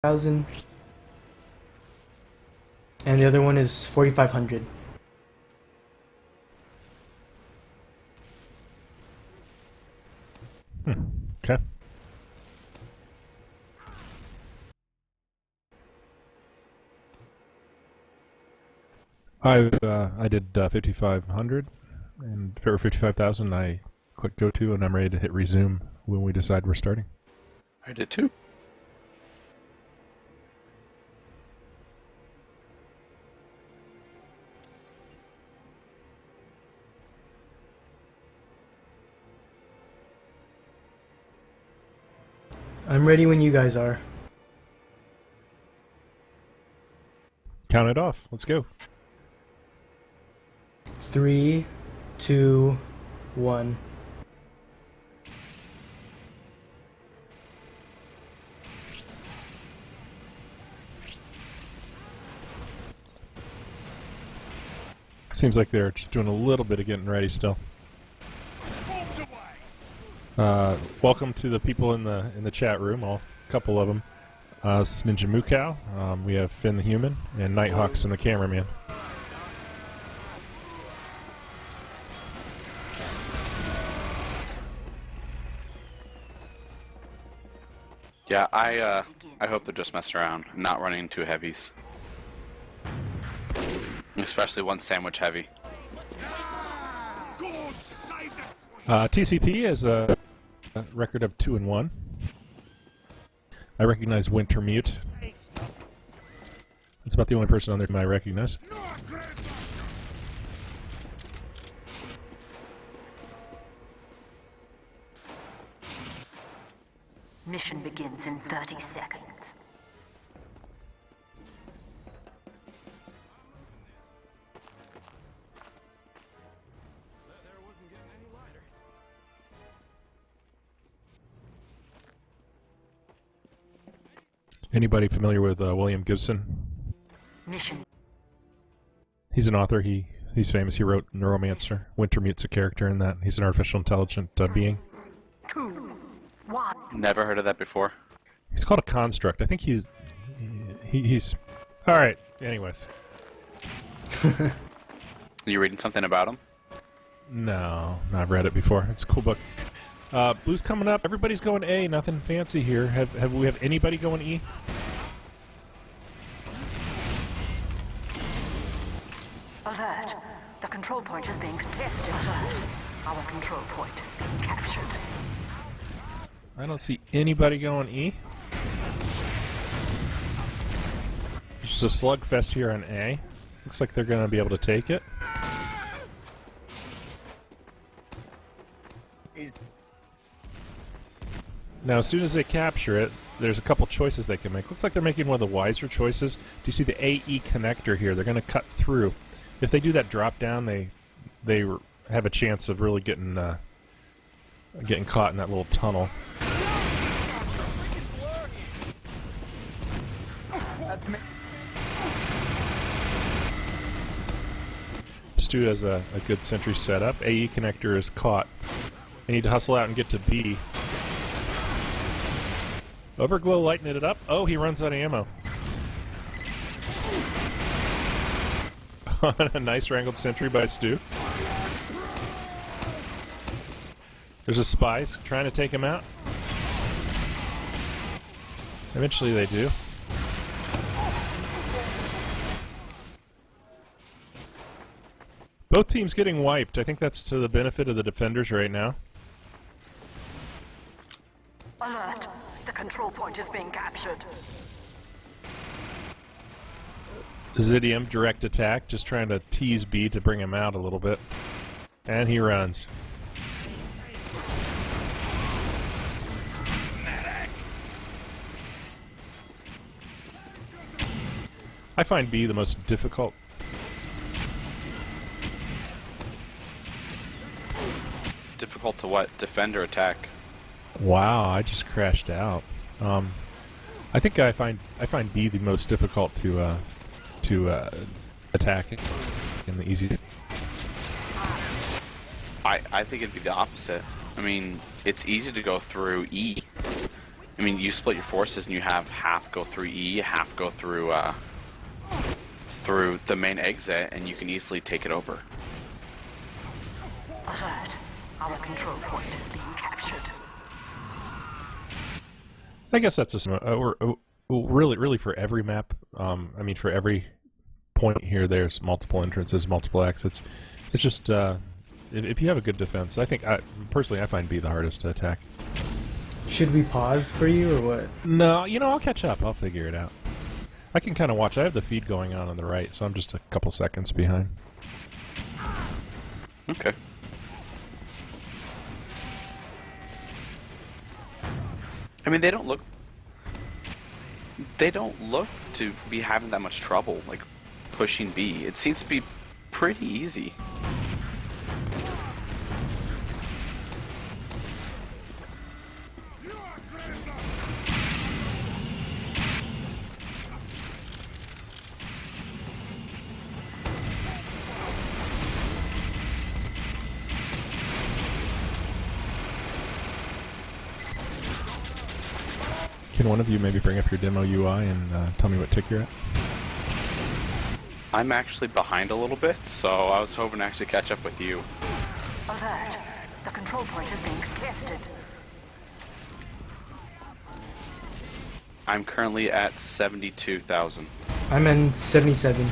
thousand, and the other one is 4,500. Okay. I did 5,500 or 55,000. I click go to, and I'm ready to hit resume when we decide we're starting. I did too. I'm ready when you guys are. Count it off. Let's go. 3, 2, 1. Seems like they're just doing a little bit of getting ready still. Welcome to the people in the chat room, a couple of them. This is Ninja Mukau. We have Finn the Human and Nighthawks and the Cameraman. Yeah, I hope they're just messing around, not running two heavies. Especially one sandwich heavy. TCP has a record of 2-1. I recognize Wintermute. That's about the only person on there I recognize. Mission begins in 30 seconds. Anybody familiar with William Gibson? Mission. He's an author. He's famous. He wrote Neuromancer. Wintermute's a character in that. He's an artificial intelligent being. 2, 1. Never heard of that before. He's called a construct. I think he's all right. Anyways, Are you reading something about him? no, I've read it before. It's a cool book. Blue's coming up. Everybody's going A. Nothing fancy here. Have we have anybody going E? Alert. The control point is being contested. Alert. Our control point is being captured. I don't see anybody going E. Just a slugfest here on A. Looks like they're going to be able to take it. Now, as soon as they capture it, there's a couple choices they can make. Looks like they're making one of the wiser choices. Do you see the AE connector here? They're going to cut through. If they do that drop down, they have a chance of really getting caught in that little tunnel. Stu has a good sentry set up. AE connector is caught. They need to hustle out and get to B. Overglow lighting it up. Oh, he runs out of ammo. A nice wrangled sentry by Stu. There's a spies trying to take him out. Eventually they do. Both teams getting wiped. I think that's to the benefit of the defenders right now. Alert. The control point is being captured. Zidium direct attack, just trying to tease B to bring him out a little bit. And he runs. I find B the most difficult. Difficult to what? Defend or attack? Wow, I just crashed out. I think I find B the most difficult to attack and the easy. I think it'd be the opposite. I mean, it's easy to go through E. I mean, you split your forces and you have half go through E, half go through through the main exit, and you can easily take it over. Alert. Our control point is being captured. I guess that's really for every map. I mean, for every point here, there's multiple entrances, multiple exits. It's just if you have a good defense, I think personally I find B the hardest to attack. Should we pause for you or what? No, I'll catch up. I'll figure it out. I can kind of watch. I have the feed going on the right, so I'm just a couple seconds behind. Okay. I mean, they don't look to be having that much trouble, like, pushing B. It seems to be pretty easy. Can one of you maybe bring up your demo UI and tell me what tick you're at? I'm actually behind a little bit, so I was hoping to actually catch up with you. Alert. The control point is being contested. I'm currently at 72,000. I'm in 77.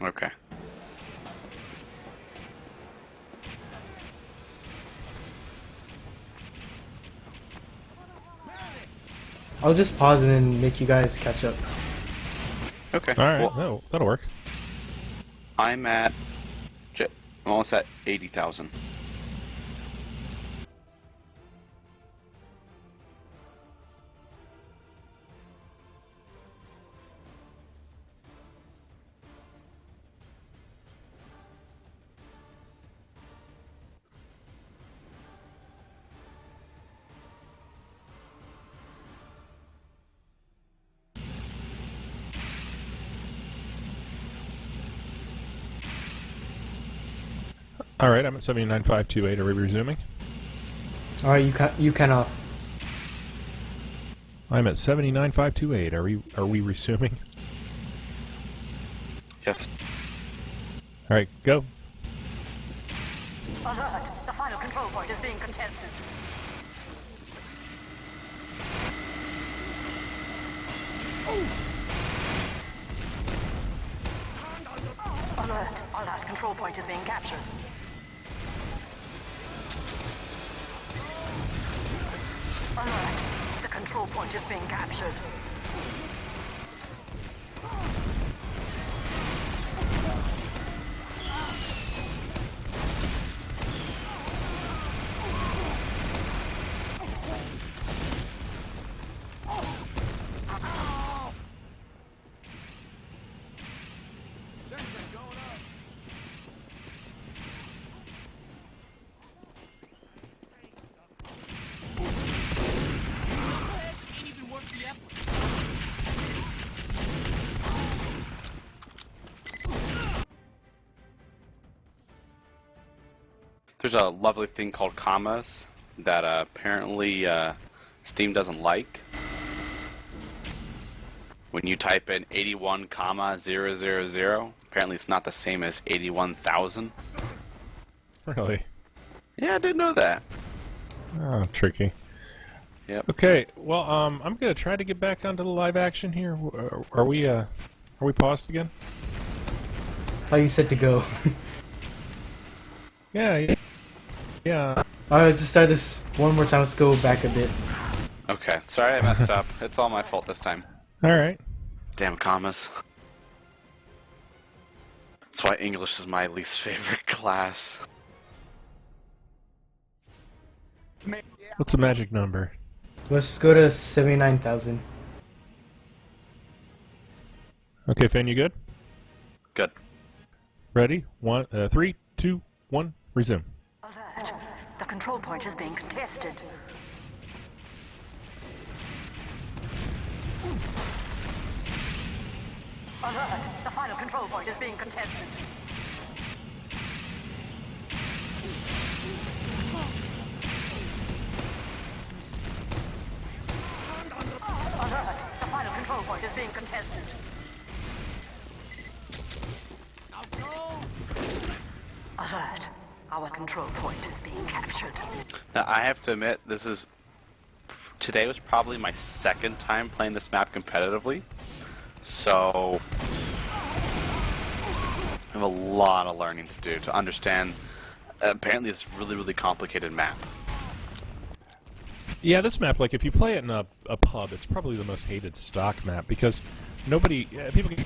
Okay. I'll just pause and then make you guys catch up. Okay. All right, Well, that'll work. I'm almost at 80,000. All right, I'm at 79,528. Are we resuming? All right, you can off. I'm at 79,528. Are we resuming? Yes. All right, go. Alert. The final control point is being contested. Alert. Our last control point is being captured. Alert. The control point is being captured. There's a lovely thing called commas that apparently Steam doesn't like. When you type in 81, 000, apparently it's not the same as 81,000. Really? Yeah, I didn't know that. Oh, tricky. Yep. Okay, well, I'm gonna try to get back onto the live action here. Are we paused again? How you said to go? Yeah. Alright, just start this one more time. Let's go back a bit. Okay, sorry I messed up. It's all my fault this time. All right. Damn commas. That's why English is my least favorite class. What's the magic number? Let's go to 79,000. Okay, Finn, you good? Good. Ready? 3, 2, 1, resume. Alert. The control point is being contested. Alert! The final control point is being contested. Alert! The final control point is being contested. Alert! Our control point is being captured. Now, I have to admit, today was probably my second time playing this map competitively, so I have a lot of learning to do to understand. Apparently, it's a really, really complicated map. Yeah, this map, like, if you play it in a pub, it's probably the most hated stock map because people can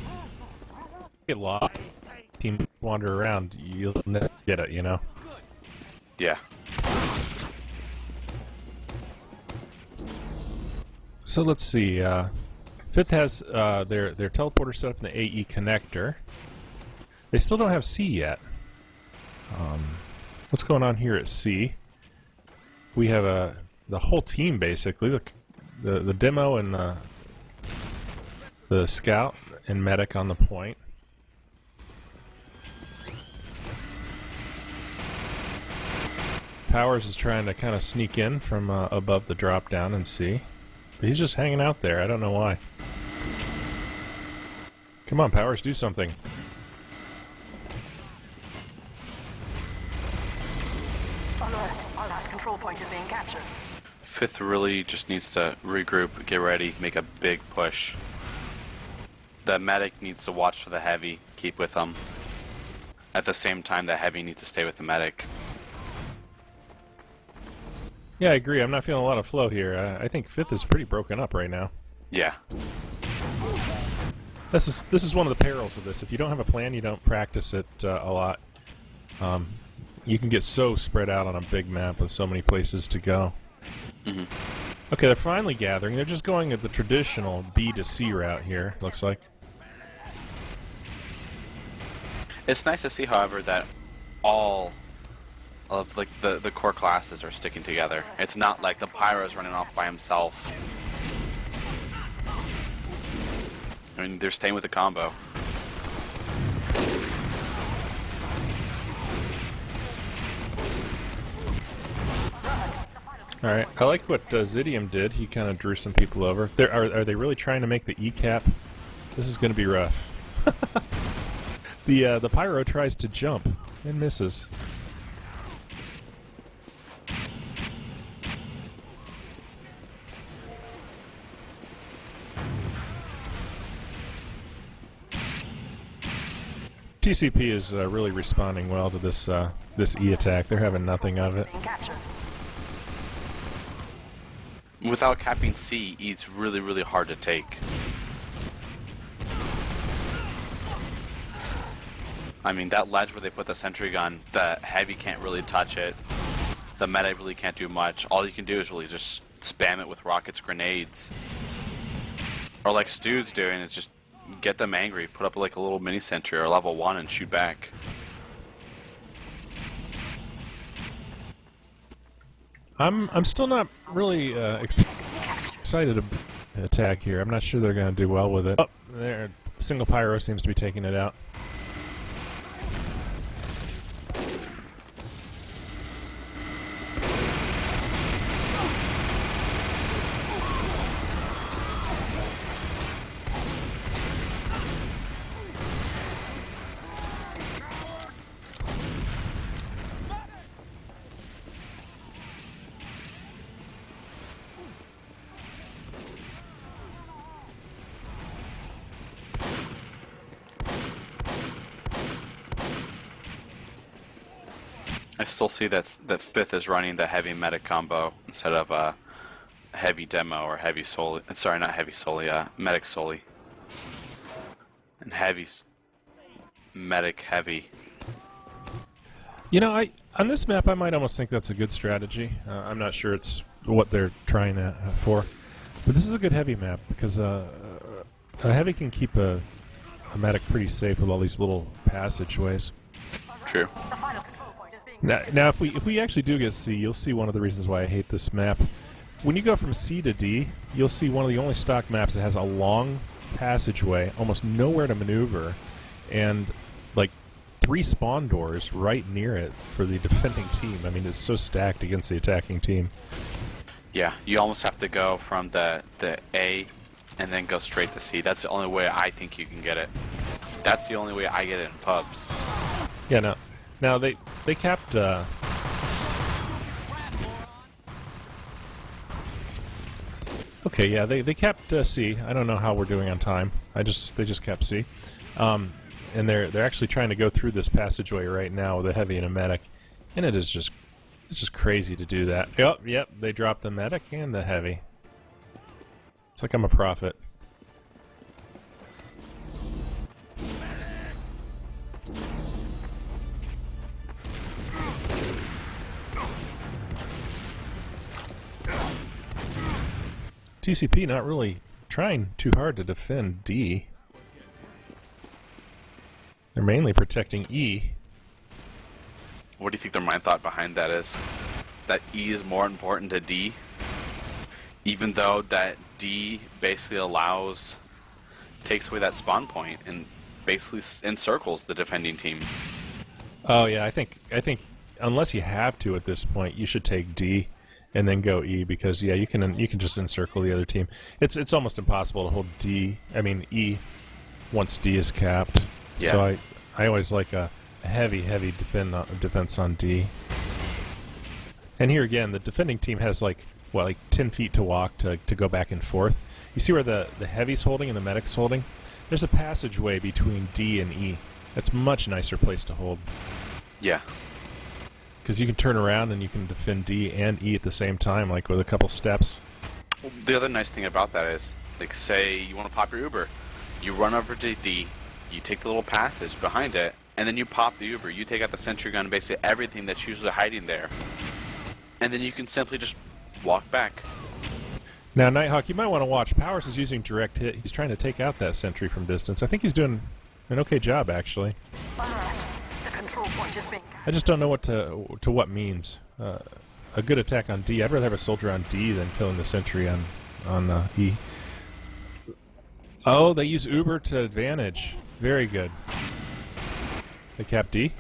get lost, team wander around, you'll never get it, you know? Yeah. So let's see, FITH has their teleporter set up in the AE connector. They still don't have C yet. What's going on here at C? We have the whole team basically. Look, the demo and the scout and medic on the point. Powers is trying to kind of sneak in from above the drop down and see. But he's just hanging out there. I don't know why. Come on, Powers, do something. Alert! Our last control point is being captured. FITH really just needs to regroup, get ready, make a big push. The medic needs to watch for the heavy, keep with them. At the same time, the heavy needs to stay with the medic. Yeah, I agree. I'm not feeling a lot of flow here. I think FITH is pretty broken up right now. Yeah. This is one of the perils of this. If you don't have a plan, you don't practice it a lot. You can get so spread out on a big map with so many places to go. Mm-hmm. Okay, they're finally gathering. They're just going at the traditional B to C route here, looks like. It's nice to see, however, that all of like the core classes are sticking together. It's not like the Pyro's running off by himself. I mean, they're staying with the combo. Alright, I like what Zidium did. He kind of drew some people over. Are they really trying to make the E cap? This is going to be rough. The Pyro tries to jump and misses. TCP is really responding well to this this E attack. They're having nothing of it. Without capping C, E's really, really hard to take. I mean, that ledge where they put the sentry gun, the heavy can't really touch it. The meta really can't do much. All you can do is really just spam it with rockets, grenades. Or like Stu's doing, is just get them angry, put up like a little mini sentry or level 1 and shoot back. I'm still not really excited about the attack here. I'm not sure they're going to do well with it. Oh, there, single Pyro seems to be taking it out. I still see that FITH is running the heavy medic combo instead of heavy demo or heavy soli. Sorry, not heavy soli. Medic soli. And heavy medic heavy. You know, on this map, I might almost think that's a good strategy. I'm not sure it's what they're trying for, but this is a good heavy map because a heavy can keep a medic pretty safe with all these little passageways. True. Now, if we actually do get C, you'll see one of the reasons why I hate this map. When you go from C to D, you'll see one of the only stock maps that has a long passageway, almost nowhere to maneuver, and like 3 spawn doors right near it for the defending team. I mean, it's so stacked against the attacking team. Yeah, you almost have to go from the A and then go straight to C. That's the only way I think you can get it. That's the only way I get it in pubs. Yeah, no. Now they capped. Okay, yeah, they capped C. I don't know how we're doing on time. They just capped C, and they're actually trying to go through this passageway right now with a heavy and a medic, and it's just crazy to do that. Yep, they dropped the medic and the heavy. It's like I'm a prophet. TCP not really trying too hard to defend D. They're mainly protecting E. What do you think their mind thought behind that is? That E is more important to D? Even though that D basically takes away that spawn point and basically encircles the defending team. Oh yeah, I think unless you have to at this point, you should take D and then go E, because yeah, you can just encircle the other team. It's almost impossible to hold E once D is capped. Yeah. So I always like a heavy defense on D. And here again, the defending team has like 10 feet to walk to go back and forth. You see where the heavy's holding and the medic's holding? There's a passageway between D and E. That's a much nicer place to hold. Yeah. Because you can turn around and you can defend D and E at the same time, like with a couple steps. Well, the other nice thing about that is, like, say you want to pop your Uber, you run over to D, you take the little passage behind it, and then you pop the Uber. You take out the sentry gun, basically everything that's usually hiding there, and then you can simply just walk back. Now, Nighthawk, you might want to watch. Powers is using direct hit. He's trying to take out that sentry from distance. I think he's doing an okay job, actually. The control point is being... I just don't know what to what means. A good attack on D. I'd rather have a soldier on D than killing the sentry on E. Oh, they use Uber to advantage. Very good. They cap D.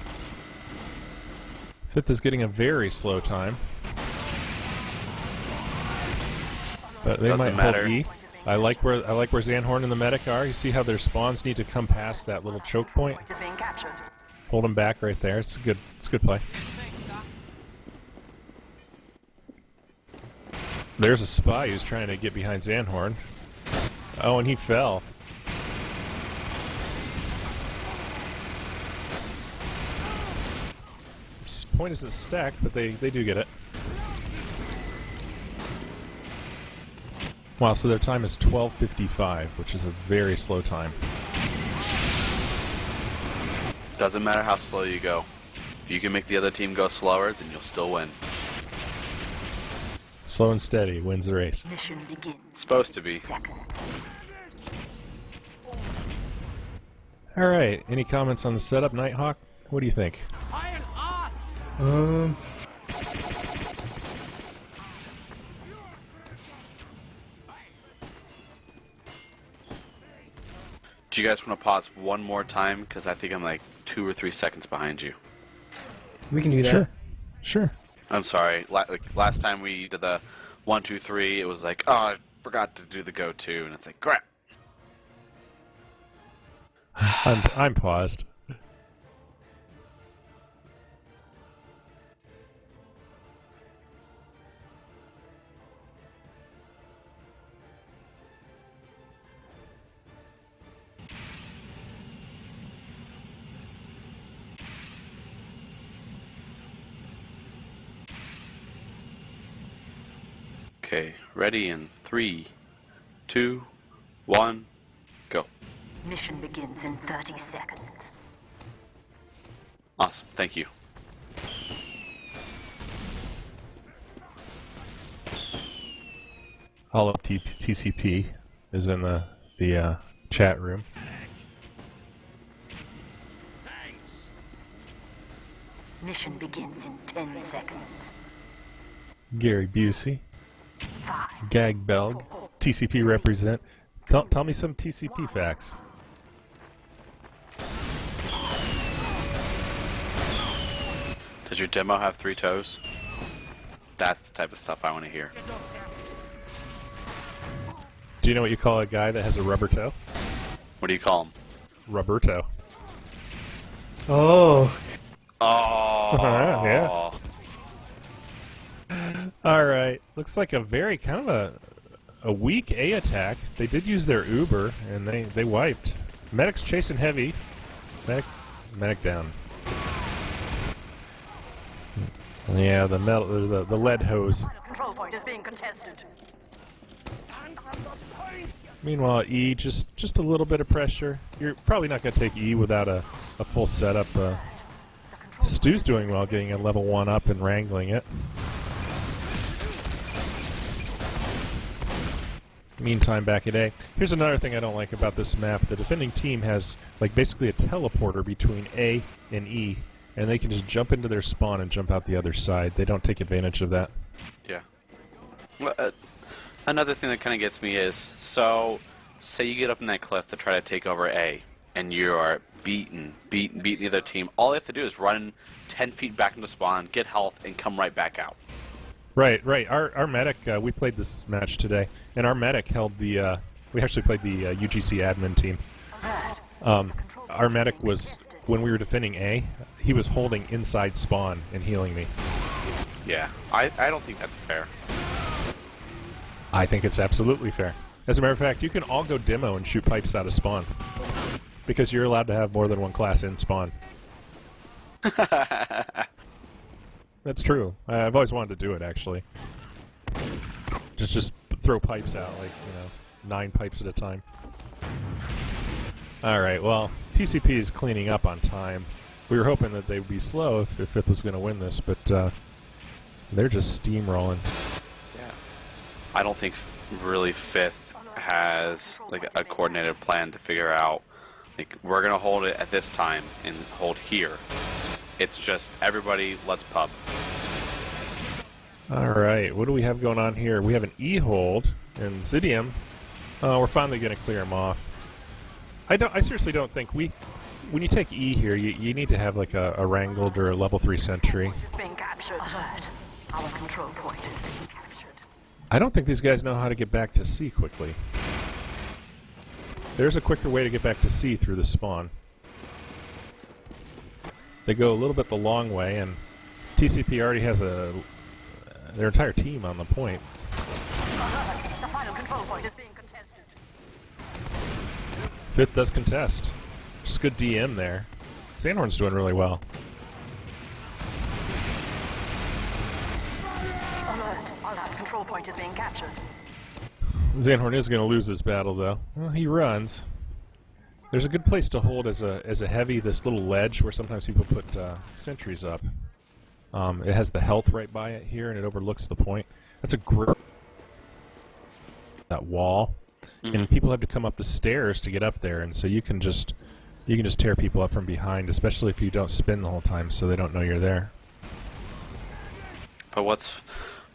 FITH is getting a very slow time. But they Doesn't might hold matter. E. I like where Zanhorn and the medic are. You see how their spawns need to come past that little choke point. Is being captured. Hold them back right there. It's a good play. There's a spy who's trying to get behind Zanhorn. Oh, and he fell. This point isn't stacked, but they do get it. Wow, so their time is 12:55, which is a very slow time. Doesn't matter how slow you go. If you can make the other team go slower, then you'll still win. Slow and steady wins the race. Mission begins. Supposed to be. Seconds. All right, any comments on the setup, Nighthawk? What do you think? Do you guys want to pause one more time? Because I think I'm like 2 or 3 seconds behind you. We can do that. Sure. I'm sorry. Last time we did the 1, 2, 3, it was like, oh, I forgot to do the go to, and it's like, crap. I'm paused. Okay, ready in 3, 2, 1, go. Mission begins in 30 seconds. Awesome, thank you. All up TCP is in the chat room. Mission begins in 10 seconds. Gary Busey, 5, Gag Belg, TCP represent, Tell me some TCP facts. Does your demo have 3 toes? That's the type of stuff I want to hear. Do you know what you call a guy that has a rubber toe? What do you call him? Rubber toe. Oh. Oh. Yeah. All right. Looks like a very kind of a weak A attack. They did use their Uber, and they wiped. Medic's chasing heavy. Medic down. Yeah, the lead hose. Control point is being contested. Meanwhile, E, just a little bit of pressure. You're probably not going to take E without a full setup. Stu's doing well, getting a level 1 up and wrangling it. Meantime, back at A. Here's another thing I don't like about this map. The defending team has like basically a teleporter between A and E, and they can just jump into their spawn and jump out the other side. They don't take advantage of that. Yeah. Well, another thing that kind of gets me is, so, say you get up in that cliff to try to take over A, and you are beating the other team. All they have to do is run 10 feet back into spawn, get health, and come right back out. Right. Our medic, we played this match today, and our medic held the, we actually played the UGC admin team. Our medic was, when we were defending A, he was holding inside spawn and healing me. Yeah, I don't think that's fair. I think it's absolutely fair. As a matter of fact, you can all go demo and shoot pipes out of spawn. Because you're allowed to have more than one class in spawn. That's true. I've always wanted to do it, actually. Just throw pipes out, like, 9 pipes at a time. Alright, well, TCP is cleaning up on time. We were hoping that they would be slow if FITH was going to win this, but they're just steamrolling. Yeah. I don't think really FITH has like a coordinated plan to figure out, like, we're going to hold it at this time and hold here. It's just everybody, let's pub. Alright, what do we have going on here? We have an E hold, and Zidium, we're finally going to clear him off. I seriously don't think when you take E here, you need to have like a wrangled or a level 3 sentry. Being captured. Alert. Our control point is being captured. I don't think these guys know how to get back to C quickly. There's a quicker way to get back to C through the spawn. They go a little bit the long way, and TCP already has their entire team on the point. Alert. The final control point is being contested. FITH does contest. Just good DM there. Sandhorn's doing really well. Alert. Our last control point is being captured. Sandhorn is going to lose this battle, though. Well, he runs. There's a good place to hold as a heavy, this little ledge where sometimes people put sentries up. It has the health right by it here, and it overlooks the point. That's a great... that wall. And people have to come up the stairs to get up there, and so you can just tear people up from behind, especially if you don't spin the whole time, so they don't know you're there. But what's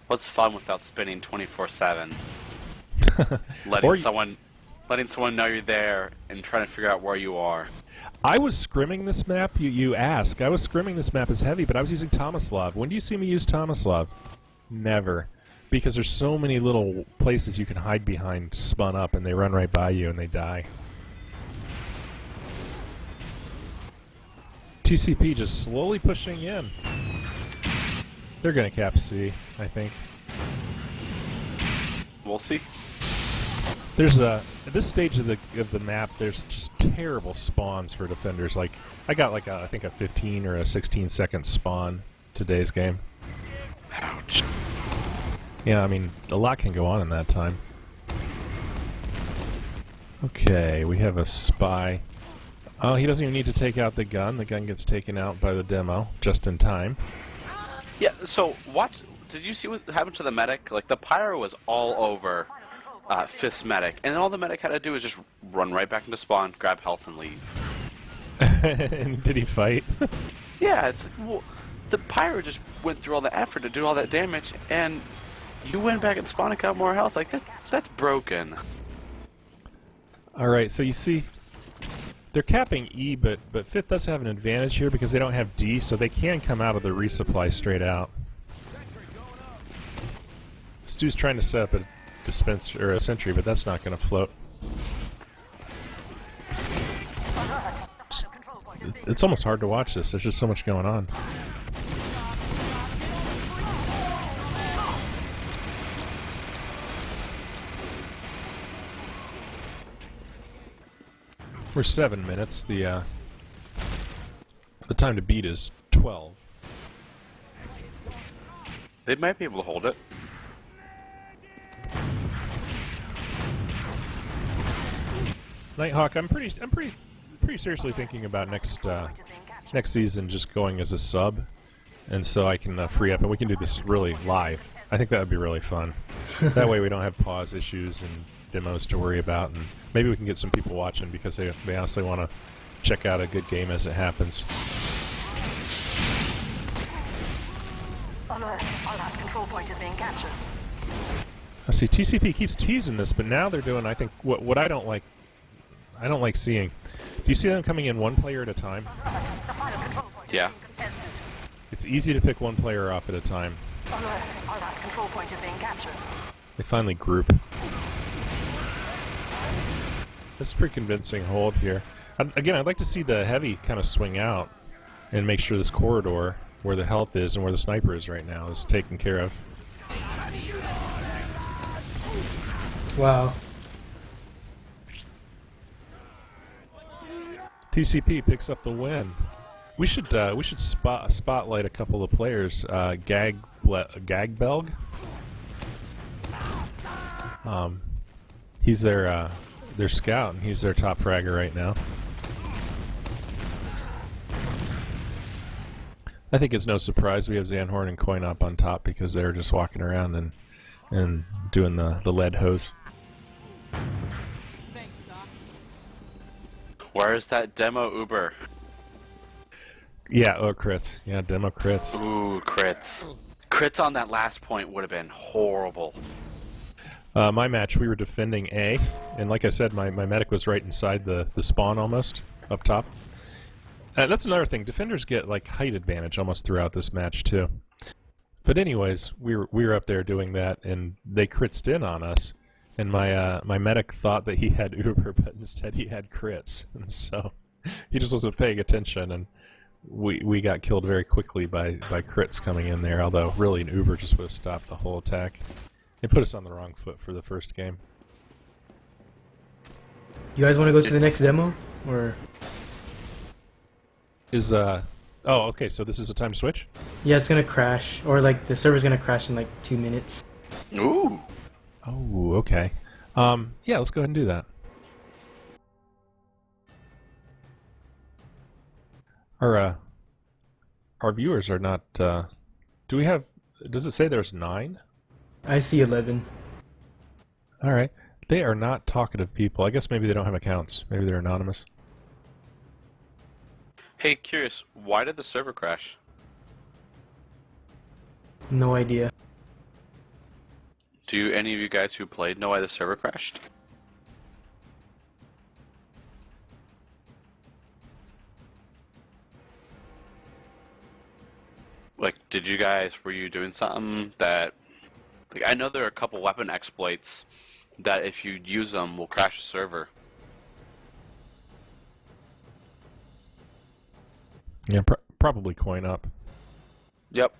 fun without spinning 24/7? Letting someone know you're there and trying to figure out where you are. I was scrimming this map, you ask. I was scrimming this map as heavy, but I was using Tomislav. When do you see me use Tomislav? Never. Because there's so many little places you can hide behind spun up, and they run right by you and they die. TCP just slowly pushing in. They're going to cap C, I think. We'll see. There's at this stage of the map, there's just terrible spawns for defenders. Like, I got like I think a 15 or a 16-second spawn today's game. Ouch. Yeah, I mean, a lot can go on in that time. Okay, we have a spy. Oh, he doesn't even need to take out the gun. The gun gets taken out by the demo, just in time. Yeah, so what... Did you see what happened to the medic? Like, the pyro was all over FITH's medic, and then all the medic had to do was just run right back into spawn, grab health, and leave. And did he fight? Yeah, well, the pyro just went through all the effort to do all that damage, and you went back and spawned and got more health. Like, that's broken. All right, so you see, they're capping E, but FITH does have an advantage here because they don't have D, so they can come out of the resupply straight out. Stu's trying to set up a dispenser or a sentry, but that's not going to float. It's almost hard to watch this. There's just so much going on. We're 7 minutes. The time to beat is 12. They might be able to hold it. Nighthawk, I'm pretty seriously thinking about next season just going as a sub, and so I can free up and we can do this really live. I think that would be really fun. That way we don't have pause issues and demos to worry about, and maybe we can get some people watching because they honestly want to check out a good game as it happens. Alert. Our last control point is being captured. I see TCP keeps teasing this, but now they're doing, I think, what I don't like seeing. Do you see them coming in one player at a time? The final control point Yeah. is being contested. It's easy to pick one player off at a time. Alert. Our last control point is being captured. They finally group. This is a pretty convincing hold here. Again, I'd like to see the heavy kind of swing out and make sure this corridor where the health is and where the sniper is right now is taken care of. Wow. TCP picks up the win. We should spotlight a couple of players. Gagbelg. He's their scout, and he's their top fragger right now. I think it's no surprise we have Zanhorn and Coin up on top because they're just walking around and doing the lead hose. Where's that demo Uber? Yeah, crits. Yeah, demo crits. Ooh, crits. Crits on that last point would have been horrible. My match, we were defending A, and like I said, my medic was right inside the spawn almost, up top. That's another thing. Defenders get like height advantage almost throughout this match too. But anyways, we were up there doing that, and they critsed in on us. And my medic thought that he had Uber, but instead he had crits, and so he just wasn't paying attention, and we got killed very quickly by crits coming in there. Although really an Uber just would have stopped the whole attack. It put us on the wrong foot for the first game. You guys want to go to the next demo, or? Oh, okay. So this is a time switch. Yeah, it's gonna crash, or like the server's gonna crash in like 2 minutes. Ooh. Oh, okay. Yeah, let's go ahead and do that. Our viewers are not. Do we have? Does it say there's 9? I see 11. All right. They are not talkative people. I guess maybe they don't have accounts. Maybe they're anonymous. Hey, curious, why did the server crash? No idea. Do any of you guys who played know why the server crashed? Like, were you doing something that... Like, I know there are a couple weapon exploits that if you use them will crash a server. Yeah, probably coin up. Yep.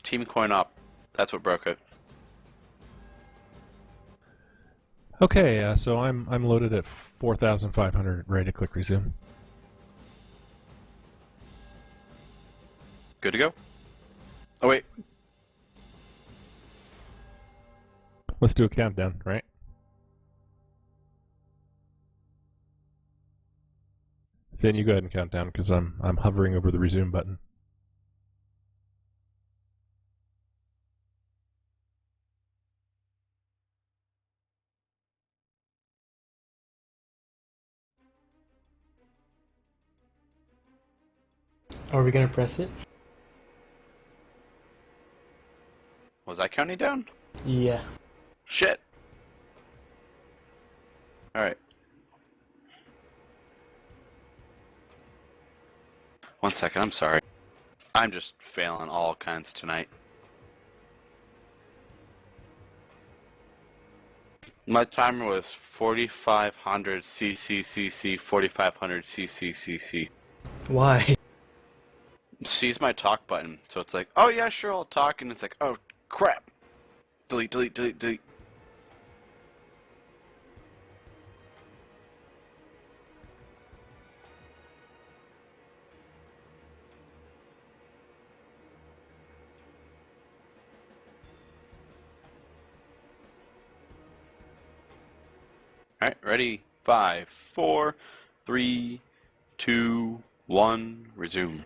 Team coin up. That's what broke it. Okay, so I'm loaded at 4,500, ready to click resume. Good to go? Oh, wait. Let's do a countdown, right? Finn, you go ahead and count down because I'm hovering over the resume button. Are we gonna press it? Was I counting down? Yeah. Shit. Alright. One second, I'm sorry. I'm just failing all kinds tonight. My timer was 4500 CCCC, 4500 CCCC. Why? C's my talk button, so it's like, oh yeah, sure, I'll talk, and it's like, oh crap. Delete, delete, delete, delete. Alright, ready? 5, 4, 3, 2, 1, resume.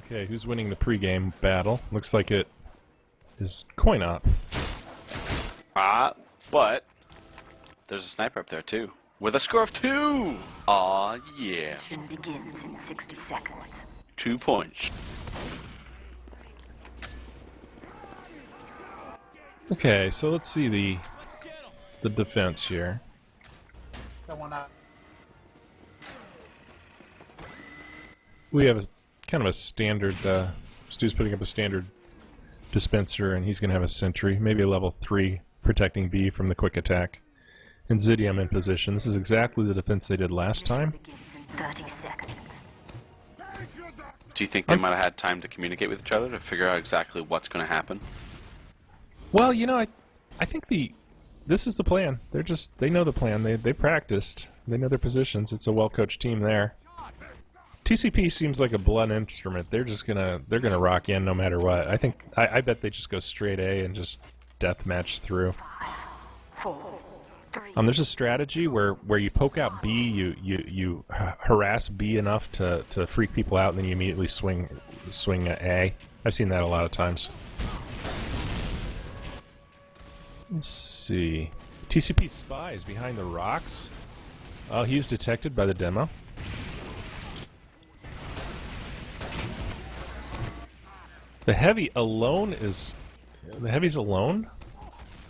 Okay, who's winning the pregame battle? Looks like it is coin op. But there's a sniper up there too. With a score of 2! Aw, yeah. Mission begins in 60 seconds. 2 points. Okay, so let's see the defense here. We have a kind of a standard. Stu's putting up a standard dispenser, and he's going to have a sentry, maybe a level 3 protecting B from the quick attack. And Zidium in position. This is exactly the defense they did last time. Begins in 30 seconds. Do you think they might have had time to communicate with each other to figure out exactly what's going to happen? Well, you know, I think this is the plan. They know the plan. They practiced. They know their positions. It's a well-coached team there. TCP seems like a blunt instrument. They're gonna rock in no matter what. I bet they just go straight A and just deathmatch through. 4, 3. There's a strategy where you poke out B, you harass B enough to freak people out, and then you immediately swing A. I've seen that a lot of times. Let's see. TCP spy is behind the rocks. Oh, he's detected by the demo. The heavy alone is... The heavy's alone?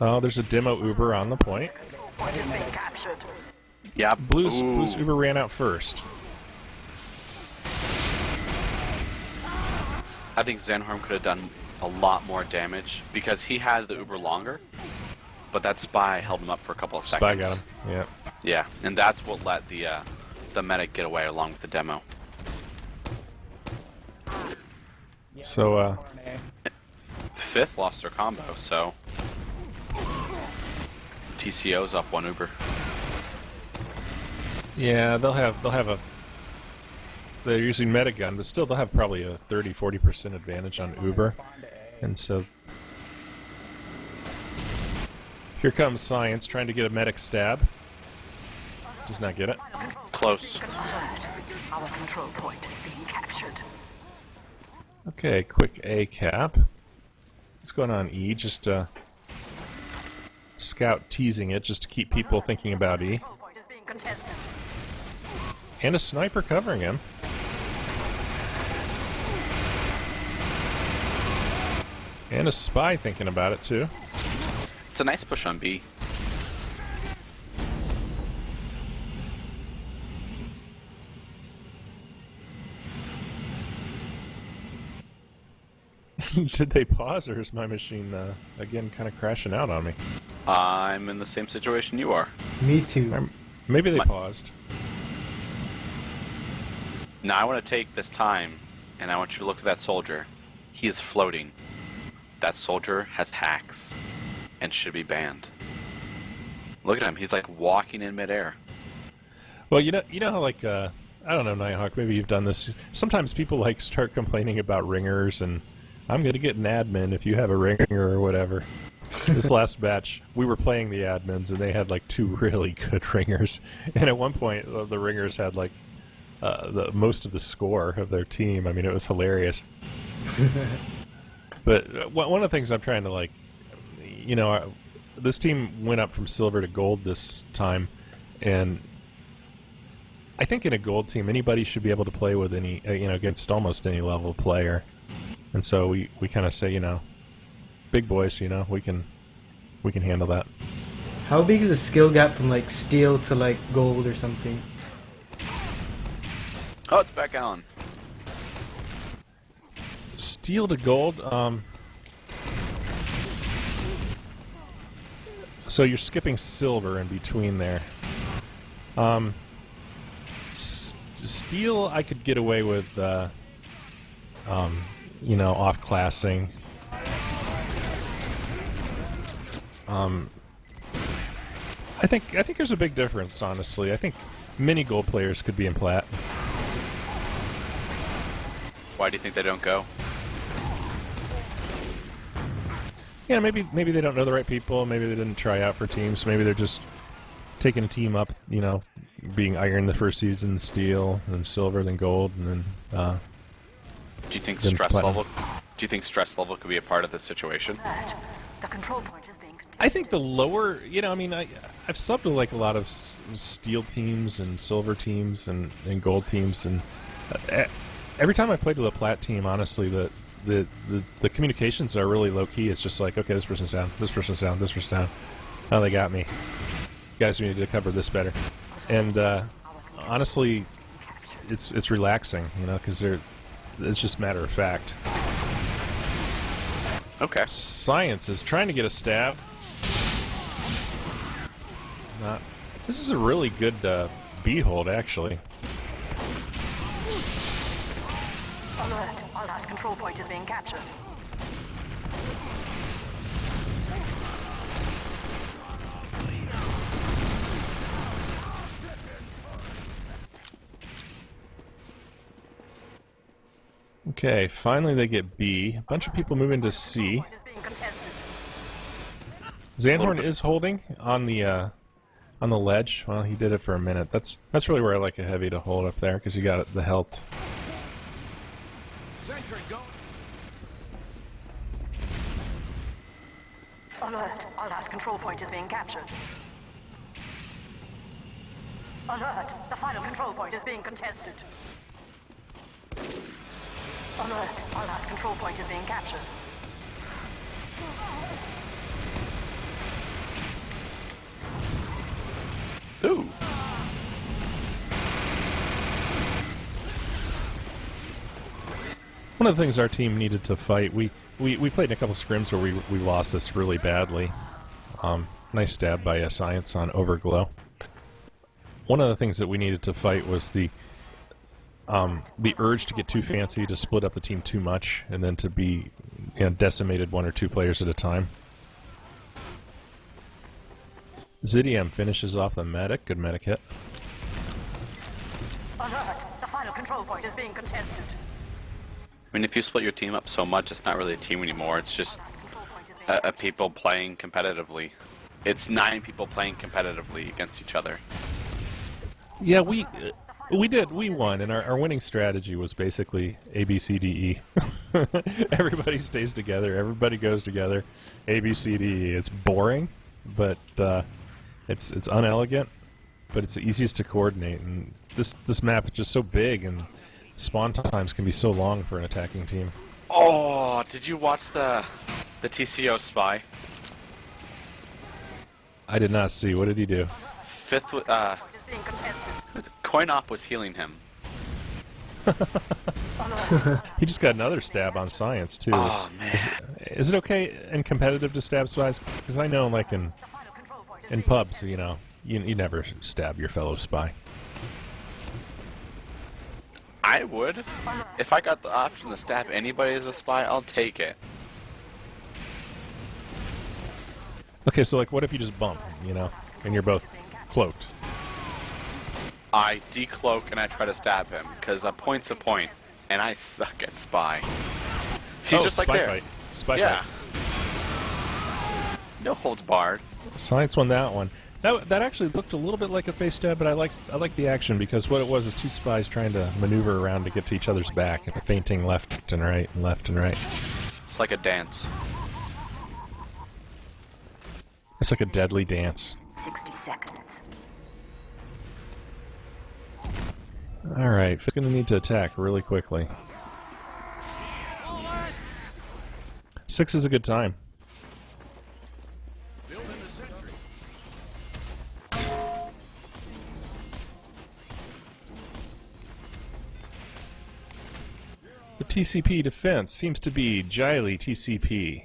Oh, there's a demo Uber on the point. Point is being captured. Yeah. Blue's Uber ran out first. I think Zanhorn could have done a lot more damage because he had the Uber longer, but that spy held him up for a couple of Spy seconds. got him, yeah. Yeah, and that's what let the medic get away along with the demo. So, FITH lost their combo, so TCO's up 1 Uber. yeah, they'll have a... They're using Metagun, but still they'll have probably a 30-40% advantage on Uber. And so... Here comes Science trying to get a medic stab. Does not get it. Close. Alert. Our control point is being captured. Okay, quick A cap. What's going on, E? Just Scout teasing it just to keep people thinking about E. Control point is being contested. And a sniper covering him. And a spy thinking about it, too. It's a nice push on B. Did they pause, or is my machine, again, kind of crashing out on me? I'm in the same situation you are. Me too. Maybe they My- paused. Now I want to take this time, and I want you to look at that soldier. He is floating. That soldier has hacks, and should be banned. Look at him. He's like walking in midair. Well, you know how, like, I don't know, Nighthawk, maybe you've done this. Sometimes people, like, start complaining about ringers, and I'm going to get an admin if you have a ringer or whatever. This last batch, we were playing the admins, and they had, like, 2 really good ringers. And at one point, the ringers had, like, most of the score of their team. I mean, it was hilarious. But one of the things I'm trying to, like, you know, this team went up from silver to gold this time, and I think in a gold team, anybody should be able to play with any, against almost any level player. And so we kind of say, big boys, we can handle that. How big is the skill gap from like steel to like gold or something? Oh, it's back on. Steel to gold. So you're skipping silver in between there. Steel, I could get away with, off-classing. I think there's a big difference, honestly. I think many gold players could be in plat. Why do you think they don't go? Yeah, maybe they don't know the right people. Maybe they didn't try out for teams. Maybe they're just taking a team up. Being iron the first season, steel, then silver, then gold, and then. Do you think then stress platinum. level? Do you think stress level could be a part of this situation? The control point is being contested. I think the lower, I've subbed to like a lot of steel teams and silver teams and gold teams, and every time I played with a plat team, honestly, the communications are really low key. It's just like, okay, this person's down, this person's down, this person's down. Oh, they got me. You guys need to cover this better. And honestly, it's relaxing, because it's just matter of fact. Okay. Science is trying to get a stab. This is a really good B hold, actually. Alert! Our last control point is being captured. Okay, finally they get B. A bunch of people move into C. Point is being contested. Zandhorn is holding on the ledge. Well, he did it for a minute. That's really where I like a heavy to hold up there, because you got the health. Alert! Our last control point is being captured. Alert! The final control point is being contested. Alert! Our last control point is being captured. Ooh. One of the things our team needed to fight, we played in a couple scrims where we lost this really badly. Nice stab by Science on Overglow. One of the things that we needed to fight was the urge to get too fancy, to split up the team too much, and then to be decimated one or two players at a time. Zidiam finishes off the medic. Good medic hit. Alert! The final control point is being contested. I mean, if you split your team up so much, it's not really a team anymore. It's just Control point is being a people playing competitively. It's 9 people playing competitively against each other. Yeah, we won, and our winning strategy was basically A, B, C, D, E. Everybody stays together. Everybody goes together. A, B, C, D, E. It's boring, but it's unelegant, but it's the easiest to coordinate. And this map is just so big, and spawn times can be so long for an attacking team. Oh, did you watch the TCO spy? I did not see. What did he do? Fifth, is being contested. Coin Op was healing him. He just got another stab on Science, too. Oh, man. Is it okay in competitive to stab spies? Because I know, like, in pubs, you never stab your fellow spy. I would. If I got the option to stab anybody as a spy, I'll take it. Okay, so, like, what if you just bump, and you're both cloaked? I decloak and I try to stab him, because a point's a point, and I suck at spy. See, just like spy there. fight. Spy Yeah. fight. No holds barred. Science won that one. That actually looked a little bit like a face stab, but I like the action, because what it was is two spies trying to maneuver around to get to each other's back, and feinting left and right and left and right. It's like a dance. It's like a deadly dance. 60 seconds. Alright, we're going to need to attack really quickly. 6 is a good time. The TCP defense seems to be Giley TCP.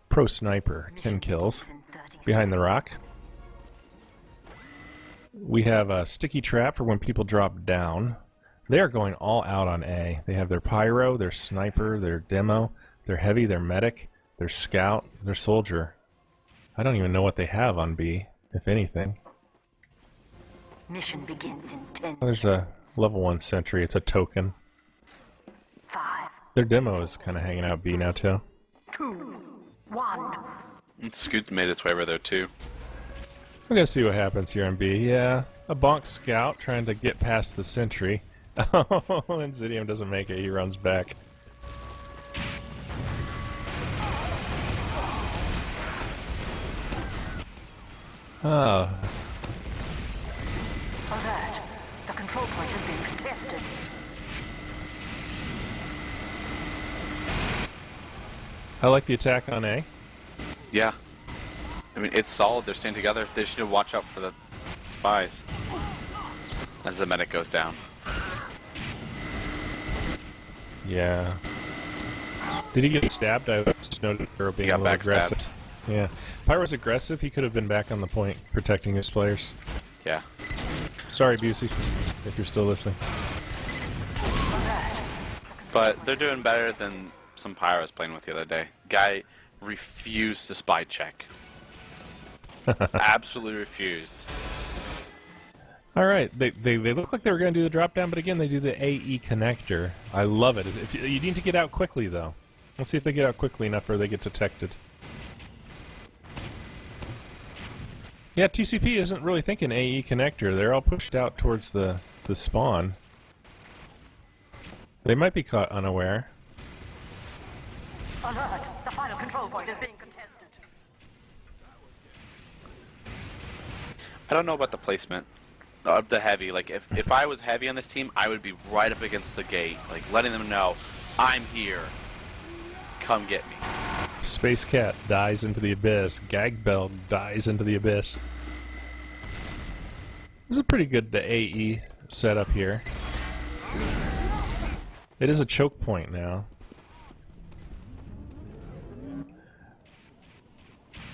Pro sniper, 10 kills. Behind the rock. We have a sticky trap for when people drop down. They are going all out on A. They have their pyro, their sniper, their demo, their heavy, their medic, their scout, their soldier. I don't even know what they have on B, if anything. Mission begins in 10 There's a level 1 sentry. It's a token. 5, Their demo is kind of hanging out B now, too. 2, 1. Scoot made its way over there too. We're gonna see what happens here on B. Yeah, a bonk scout trying to get past the sentry. Oh, Insidium doesn't make it. He runs back. Oh, Alert. The control point is being contested. I like the attack on A. Yeah. I mean, it's solid. They're staying together. They just need to watch out for the spies. As the medic goes down. Yeah. Did he get stabbed? I just noted Pyro being a got little aggressive. backstabbed. Yeah. Pyro's aggressive. He could have been back on the point protecting his players. Yeah. Sorry, Busey, if you're still listening. But they're doing better than some Pyro I was playing with the other day. Guy refused to spy check. Absolutely refused. All right, they look like they were going to do the drop down, but again, they do the AE connector. I love it. If you need to get out quickly, though. Let's see if they get out quickly enough or they get detected. Yeah, TCP isn't really thinking AE connector. They're all pushed out towards the spawn. They might be caught unaware. Alert. The final control point is being contested. I don't know about the placement of the heavy. Like, if I was heavy on this team, I would be right up against the gate, like letting them know, I'm here. Come get me. Space Cat dies into the abyss. Gag Bell dies into the abyss. This is a pretty good AE setup here. It is a choke point now.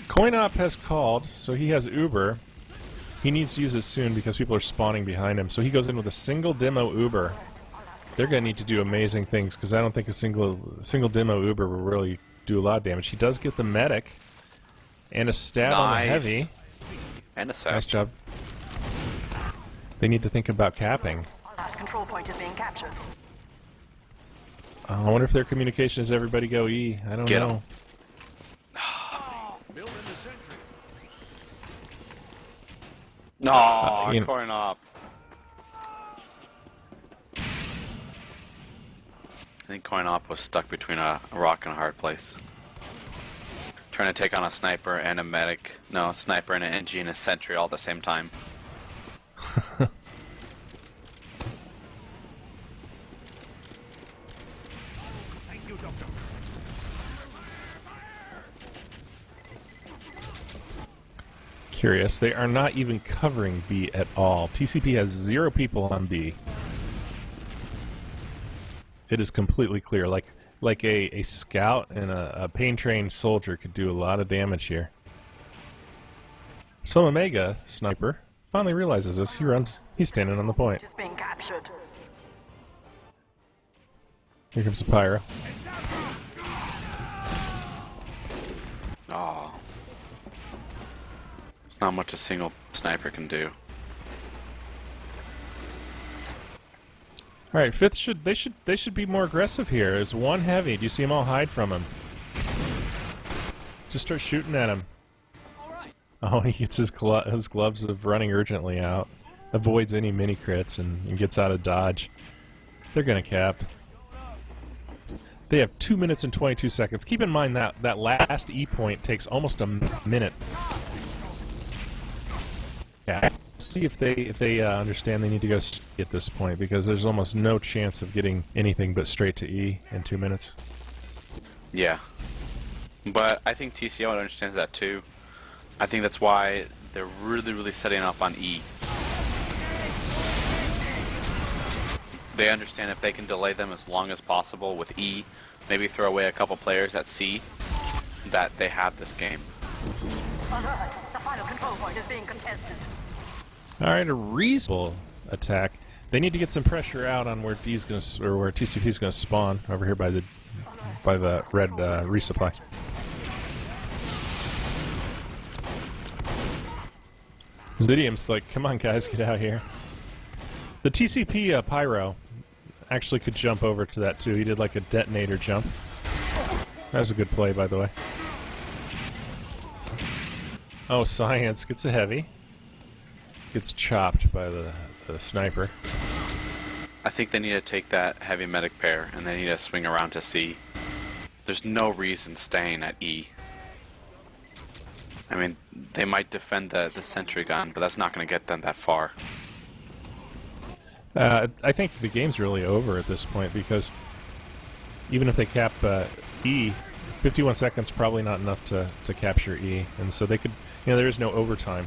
CoinOp has called, so he has Uber. He needs to use it soon because people are spawning behind him. So he goes in with a single demo Uber. They're going to need to do amazing things because I don't think a single demo Uber will really do a lot of damage. He does get the medic and a stab on the heavy. And a sack. Nice job. They need to think about capping. Last control point is being captured. I wonder if their communication is everybody go E. I don't Get know. 'em. No, you know- coin up. I think coin op was stuck between a rock and a hard place. Trying to take on a sniper and a medic. No, a sniper and an NG and a sentry all at the same time. Curious. They are not even covering B at all. TCP has 0 people on B. It is completely clear. Like a scout and a pain-trained soldier could do a lot of damage here. Some Omega sniper finally realizes this. He runs. He's standing on the point. Is being captured. Here comes the Pyro. Oh. It's not much a single sniper can do. All right, FITH they should be more aggressive here. There's one heavy. Do you see them all hide from him? Just start shooting at him. Oh, he gets his gloves of running urgently out, avoids any mini crits, and gets out of dodge. They're gonna cap. They have 2 minutes and 22 seconds. Keep in mind that last E point takes almost a minute. Yeah, see if they understand they need to go C at this point, because there's almost no chance of getting anything but straight to E in 2 minutes. Yeah. But I think TCO understands that too. I think that's why they're really setting up on E. They understand if they can delay them as long as possible with E, maybe throw away a couple players at C, that they have this game. Alert! The final control point is being contested. Alright, a reasonable attack. They need to get some pressure out on where D's gonna, or where TCP's gonna spawn over here by the red resupply. Zidium's like, come on guys, get out here. The TCP Pyro actually could jump over to that too. He did like a detonator jump. That was a good play, by the way. Oh, Science gets a heavy. Gets chopped by the sniper. I think they need to take that heavy medic pair and they need to swing around to C. There's no reason staying at E. I mean, they might defend the sentry gun, but that's not going to get them that far. I think the game's really over at this point, because even if they cap E, 51 seconds probably not enough to capture E, and so they could, there is no overtime.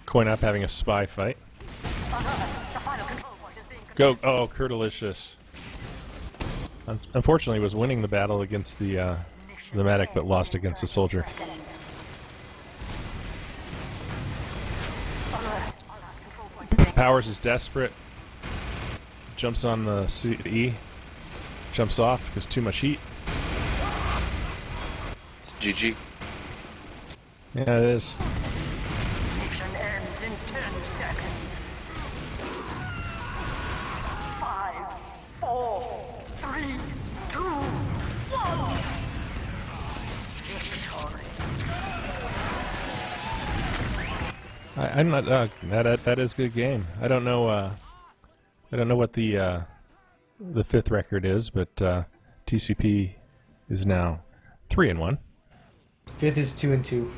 Coin Up having a spy fight. Go! Oh, Kurdelicious. Unfortunately, was winning the battle against the medic, but lost against the soldier. Powers is desperate. Jumps on the E. Jumps off because too much heat. It's GG. Yeah, it is. Mission ends in 10 seconds. 5, 4, 3, 2, 1. Victory. I'm not. That is a good game. I don't know. I don't know what the FITH record is, but TCP is now 3-1. FITH is 2-2.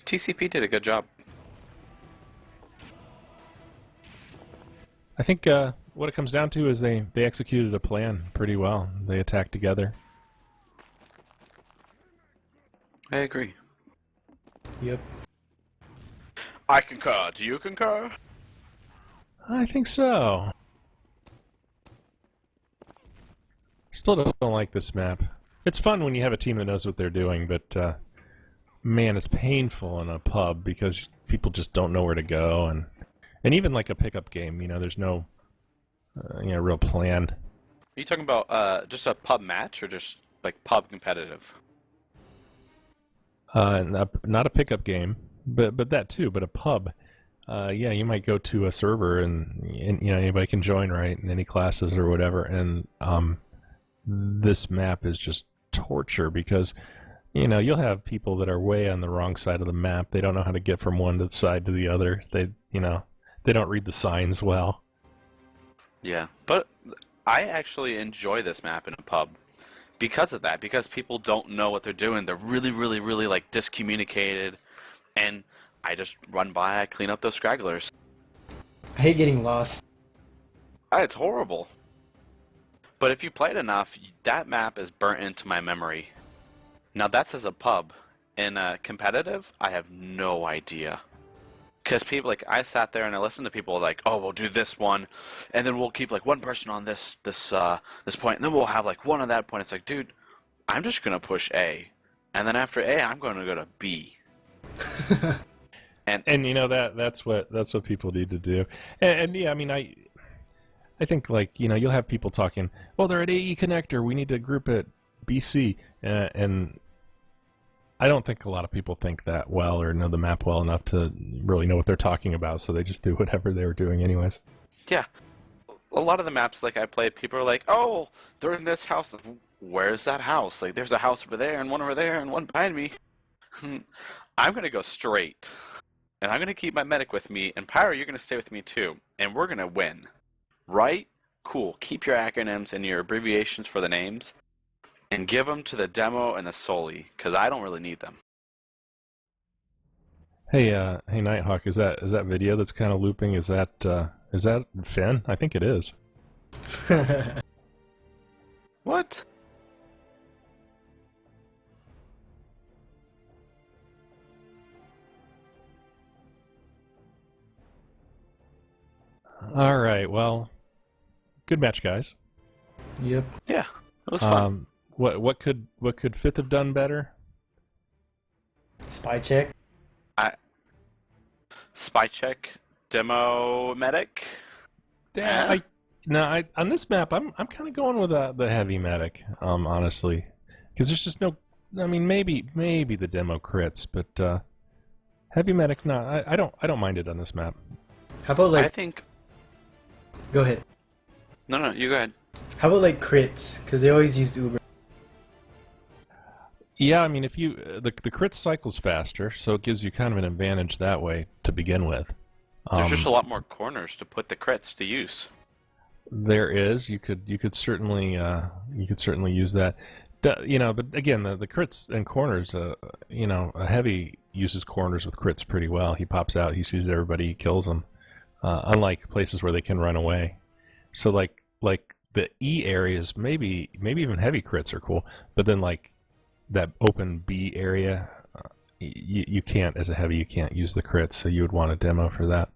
TCP did a good job. I think what it comes down to is they executed a plan pretty well. They attacked together. I agree. Yep. I concur. Do you concur? I think so. Still don't like this map. It's fun when you have a team that knows what they're doing, but man, it's painful in a pub because people just don't know where to go, and even like a pickup game, there's no real plan. Are you talking about just a pub match or just like pub competitive? Not a pickup game, but that too. But a pub, yeah, you might go to a server and anybody can join, right, in any classes or whatever. And this map is just torture because you'll have people that are way on the wrong side of the map. They don't know how to get from one side to the other. They don't read the signs well. Yeah, but I actually enjoy this map in a pub. Because of that, because people don't know what they're doing. They're really like discommunicated, and I just run by, I clean up those stragglers. I hate getting lost. It's horrible. But if you play it enough, that map is burnt into my memory. Now that's as a pub. In competitive, I have no idea. Because people, like, I sat there and I listened to people like, oh, we'll do this one, and then we'll keep like one person on this point, and then we'll have like one on that point. It's like, dude, I'm just gonna push A, and then after A, I'm going to go to B. and that's what people need to do. And yeah, I mean, I think like you'll have people talking, well, they're at AE connector, we need to group at BC, and I don't think a lot of people think that well or know the map well enough to really know what they're talking about, so they just do whatever they were doing anyways. Yeah. A lot of the maps like I play, people are like, oh, they're in this house. Where's that house? Like, there's a house over there and one over there and one behind me. I'm going to go straight. and I'm going to keep my medic with me, and Pyro, you're going to stay with me too, and we're going to win. Right? Cool. Keep your acronyms and your abbreviations for the names, and give them to the demo and the Soli, because I don't really need them. Hey, hey, Nighthawk, is that video that's kind of looping? Is that Finn? I think it is. What? All right, well, good match, guys. Yep. Yeah, it was fun. What could FITH have done better? Spy check. Spy check, demo, medic. Yeah, on this map, I'm kind of going with the heavy medic, honestly, because there's just no. I mean, maybe the demo crits, but heavy medic, no, I don't mind it on this map. How about like? I think. Go ahead. No, you go ahead. How about like crits? Because they always used Uber. Yeah, I mean, if you the crit cycle's faster, so it gives you kind of an advantage that way to begin with. There's just a lot more corners to put the crits to use. There is. You could certainly use that. You know, but again, the crits and corners. You know, a heavy uses corners with crits pretty well. He pops out, he sees everybody, he kills them. Unlike places where they can run away. So like the E areas, maybe even heavy crits are cool, but then like that open B area, you can't, as a heavy, you can't use the crits, so you would want a demo for that.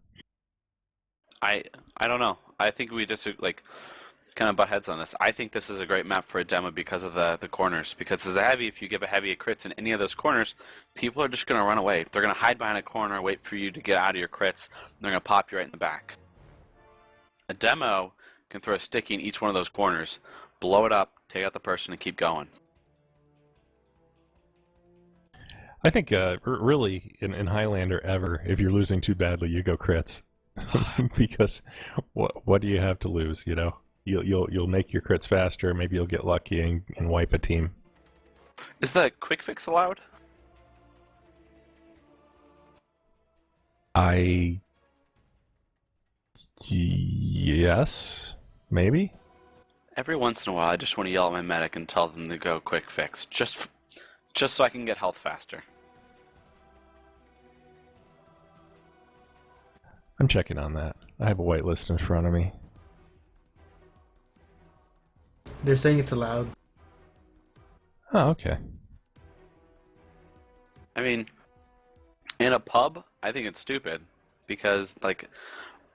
I don't know. I think we just like kind of butt heads on this. I think this is a great map for a demo because of the corners. Because as a heavy, if you give a heavy a crits in any of those corners, people are just going to run away. They're going to hide behind a corner, wait for you to get out of your crits, and they're going to pop you right in the back. A demo can throw a sticky in each one of those corners, blow it up, take out the person, and keep going. I think really in Highlander ever, if you're losing too badly, you go crits. Because what do you have to lose? You know, you'll make your crits faster. Maybe you'll get lucky and wipe a team. Is the quick fix allowed? Yes, maybe. Every once in a while, I just want to yell at my medic and tell them to go quick fix, just so I can get health faster. I'm checking on that. I have a whitelist in front of me. They're saying it's allowed. Oh, okay. I mean, in a pub, I think it's stupid because, like,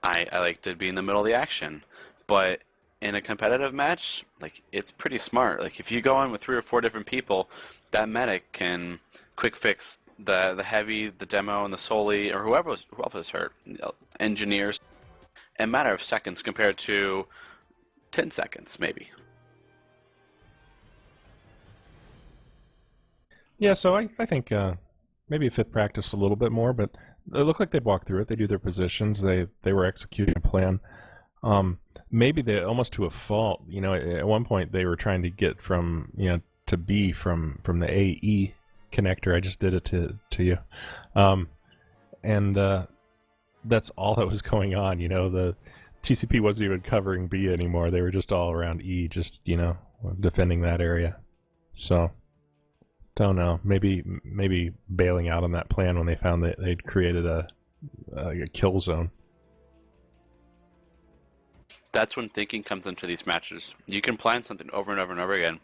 I like to be in the middle of the action, but in a competitive match, like, it's pretty smart. Like, if you go in with 3 or 4 different people, that medic can quick fix the heavy, the demo, and the Soli, or whoever was hurt, engineers, in a matter of seconds compared to 10 seconds, maybe. Yeah, so I think maybe FITH practiced a little bit more, but it looked like they'd walk through it. They do their positions. They were executing a plan. Maybe they almost to a fault. You know, at one point they were trying to get from to B from the AE connector. I just did it to you, and that's all that was going on. You know, the TCP wasn't even covering B anymore. They were just all around E, just defending that area. So. Don't know. Maybe bailing out on that plan when they found that they'd created a kill zone. That's when thinking comes into these matches. You can plan something over and over and over again,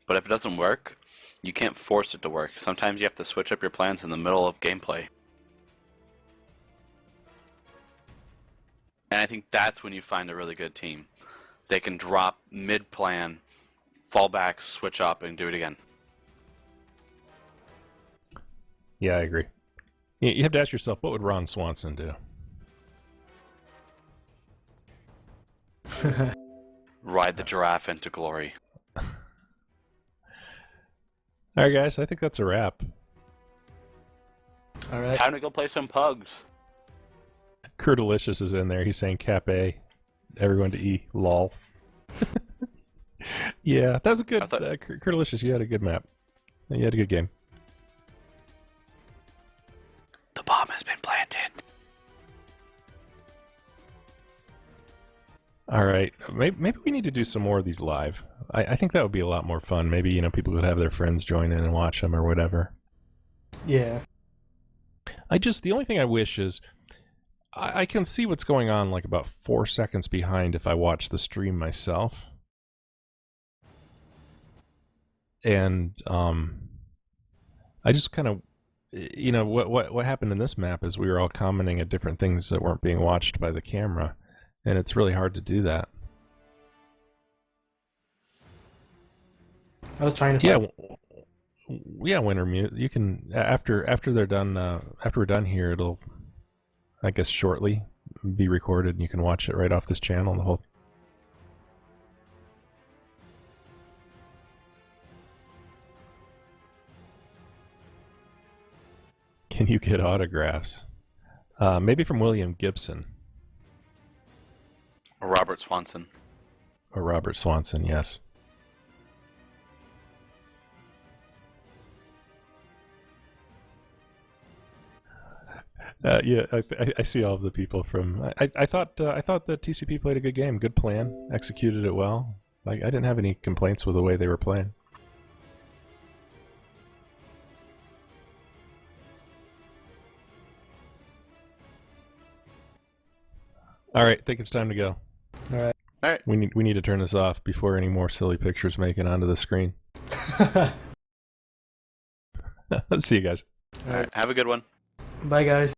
but if it doesn't work, you can't force it to work. Sometimes you have to switch up your plans in the middle of gameplay. And I think that's when you find a really good team. They can drop mid-plan, fall back, switch up, and do it again. Yeah, I agree. You have to ask yourself, what would Ron Swanson do? Ride the giraffe into glory. All right, guys, I think that's a wrap. All right. Time to go play some pugs. Curdelicious is in there. He's saying Cap A. Everyone to E. Lol. Yeah, that was a good... Curdelicious, you had a good map. You had a good game. The bomb has been planted. All right, maybe we need to do some more of these live. I think that would be a lot more fun. Maybe, you know, people could have their friends join in and watch them or whatever. Yeah. The only thing I wish is I can see what's going on like about 4 seconds behind if I watch the stream myself. And I just kind of, you know, what happened in this map is we were all commenting at different things that weren't being watched by the camera, and it's really hard to do that. I was trying to. Yeah, Winter Mute. You can after they're done. After we're done here, it'll, I guess, shortly be recorded, and you can watch it right off this channel. The whole. Can you get autographs? Maybe from William Gibson. Or Robert Swanson. Or Robert Swanson, yes. Yeah, I see all of the people from. I thought that TCP played a good game, good plan, executed it well. I didn't have any complaints with the way they were playing. All right, I think it's time to go. All right. All right. We need to turn this off before any more silly pictures make it onto the screen. See you guys. All right. Have a good one. Bye, guys.